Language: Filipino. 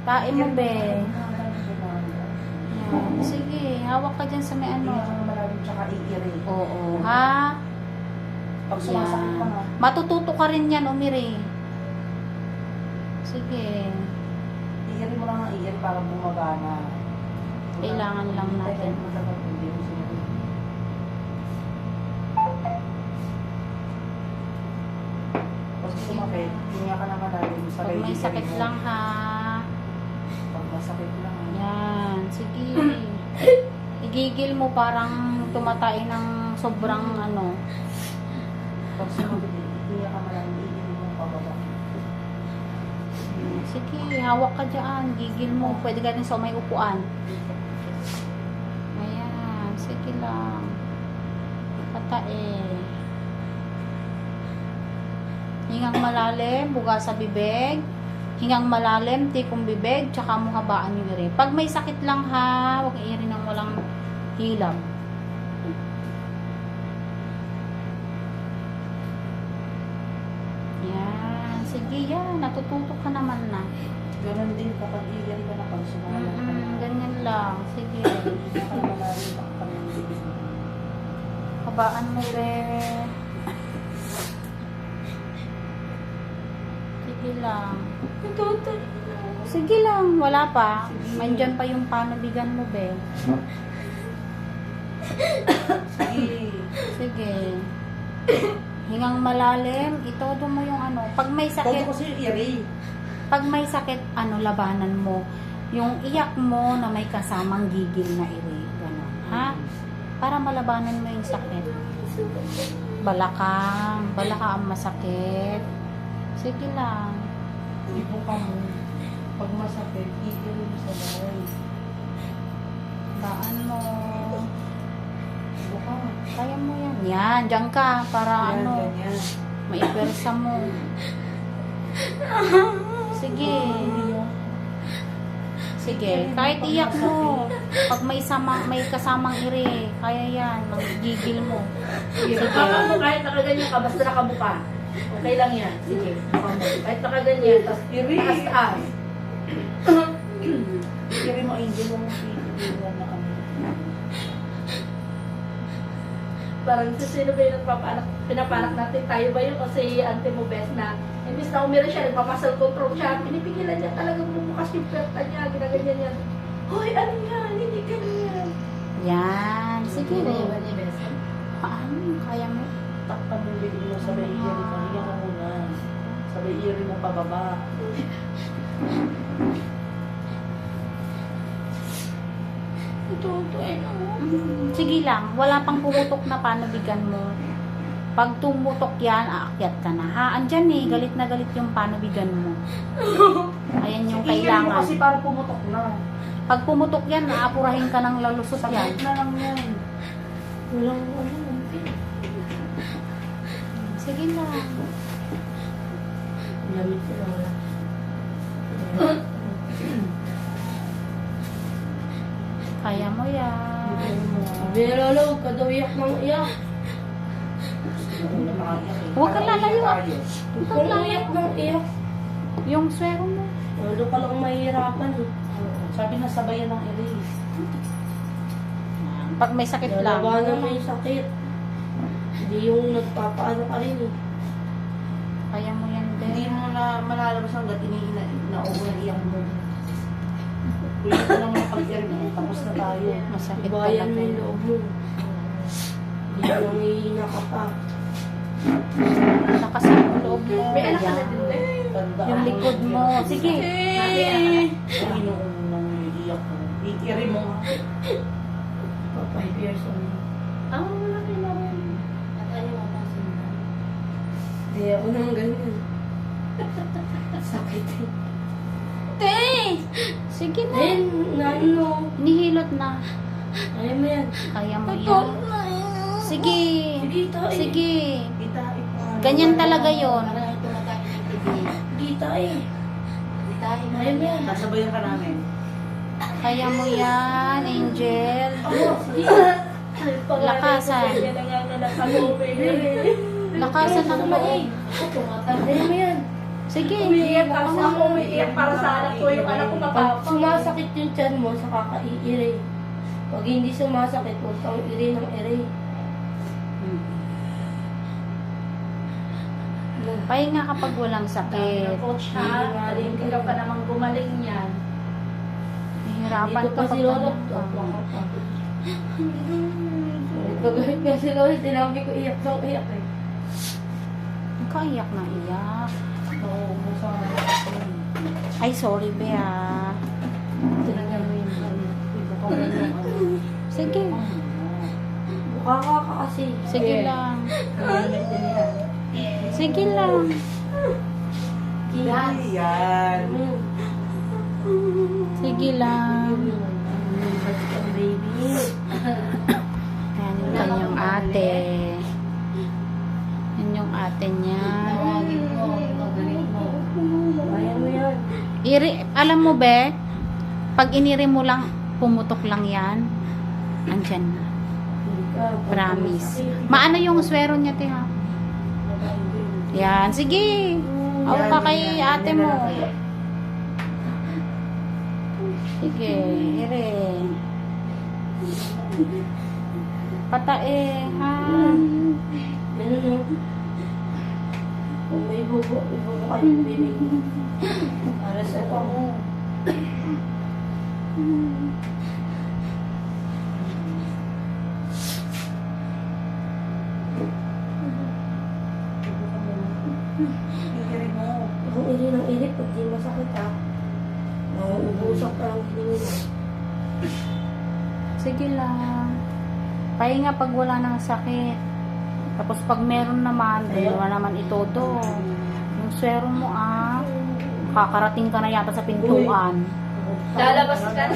Kain mo, be. Yan. Sige, hawak ka dyan sa may ano. Malalim tsaka iiri. Oo, ha? Pag sumasakit ka na. Matututo ka rin yan, umiri. Sige. Iiri mo lang ang iiri para bumagana. Kailangan lang natin. Pag sumakit, hinga ka na malalim. Pag may sakit lang, ha? Pag masakit lang. Yan. Sige. Igigil mo parang tumatay ng sobrang ano. Pag sumakit, hinga ka malalim. Iiri mo pababa. Sige, hawak ka dyan. Gigil mo. Pwede ka rin sa may upuan. Ayan. Sige lang. Patae. Hingang malalim, buga sa bibig. Hingang malalim, tikong bibig, tsaka mo habaan yung iri. Pag may sakit lang ha, huwag iri ng walang hilab. Yan. Sige yan. Natututo ka naman na. Ganon din kapag iiri ka na pag sumakit ka na. Ganyan lang. Sige. Hinga ka na malalim. Takpan yung bibig mo. Habaan mo, be. Sige lang. Sige lang. Wala pa. Mandyan pa yung panabigan mo, be. Sige. Sige. Hingang malalim. Itodo mo yung ano. Pag may Todo sakit, kasi yung iiri. pag may sakit, ano, labanan mo. Yung iyak mo na may kasamang gigil na iri. Ganon. Ha? Para malabanan mo yung sakit. Balakang. Balakang masakit. Sige lang. Ibo ka mo. Pag masakit, iiri mo sa bahay. Baan mo. Ibo ka. Kaya mo yan. Yan. Diyan ka. Para Yan, ano. ganyan. Maipersa mo. Sige. Sige. Kahit iyak mo. Pag may kasamang iri. Kaya yan. Magigil mo. Sige. Kahit nakaganyan ka, basta nakabuka. Okay lang yan. Sige. Kahit nakaganyan, tapos taas-taas. Iiri mo, angel mo. Iiri mo na kami. Parang sino ba yung pinapanak natin? Tayo ba yun? Kasi ante mo best na imbis na umira siya, nagpamasal control siya, pinipigilan niya talagang bumukas yung perta niya, ginaganyan niya. Hoy, ano yan? Hindi ganyan. Yan. Sige. ni best. Paano? Kaya mo? Takpan mo yung bibig mo. Sabay iiri mo. Hinga ka muna. Sabay iiri mo pababa. Sige lang. Wala pang pumutok na panabigan mo. Pag tumutok yan, aakyat ka na. Ha? Andyan eh. Galit na galit yung panabigan mo. Ayan yung Iiri mo kailangan. kasi para pumutok na. Pag pumutok yan, aapurahin ka ng lalusot yan. Sakit na lang yan. Walang ano. Sige lang. Lamit ko lang. Kaya mo yan. Lalo, kada iyak ng iyak. Huwag kang lalayo. Kung iyak ng iyak, Yung swero mo. lalo ka lang mahihirapan. Sabi na sabayan ng iri. Pag may sakit lang. Lalabanan mo yung sakit. Hindi yung nagpapaano ka rin eh. Kaya mo yan, Hindi Ben. mo na malalabas hanggat iyak mo. Kuya ko lang mga pag-iiri mo. Tapos na tayo. Masakit Ibayan talaga mo yung yun. loob mo. Hindi mo nangihina ka pa. Lakas ang loob mo. May anak ka na Yan. din eh. Tandaan Yung likod mo. Sige. Ang inuunang iiyak mo. Iiri mo. Pa 5 years old. Ah, wala kailangan. At ano mo pa sundan? Hindi ako nang ganyan. Sakit eh. Te! Sige na. Then, na ano, Nihilot na. ayaw mo yan. Kaya mo yan. Sige. Sige, tayo. Sige. Kita, Ganyan talaga yon. Hindi tayo. Ayaw mo yan. Sasabayan ka namin. Kaya mo yan, Angel. Sige. Lakasan. Yan ang nga na nakalupi. Lakasan ng loob. Ayaw mo yan. Sige. Umiiyak kasi ako, umiiyak para sa anak ko. Yung anak ko Pag matapang. sumasakit yung tiyan mo, saka ka-iire. Pag hindi sumasakit, huwag kang ire ng ire. Pahinga kapag walang Sabi sakit. ng coach ha, hindi ka pa namang gumaling yan. Hihirapan Dito ka pa si pag Lolo. ganun ka. Pagkahit nga si Lolo, tinabi ko iyak sang iyak eh. Huwag ka iyak na iyak. Oo, musa nga. Ay, sorry, Bea. Tinanyan mo yung iba ka mo yung Sige. Mukha ka kasi. Sige lang. Sige lang. Yan. Yan. Sige lang. Basta ang baby. Ayan yung kanyang ate. Yan yung ate niya. Tawagin mo, magaling mo. Kaya mo yan. Alam mo, Be, pag iniri mo lang, pumutok lang yan, andyan na. Hindi ka. Promise. Maano yung swero niya, te, ha? Yan, sige. Ako pa kay ate mo. Sige, ire. Patae, ha? Ganun no. Kung may bubo kayo bibig. Para sa mo. Hihiri mo. Kung iri ng iri, pag di masakit ha. Nauubusak ka lang hindi mo. Sige lang. Pahinga pag wala nang sakit. Tapos pag meron naman, dalawa naman itodo. Yung swero mo, kakarating ka na yata sa pintuan. Lalabas ka na.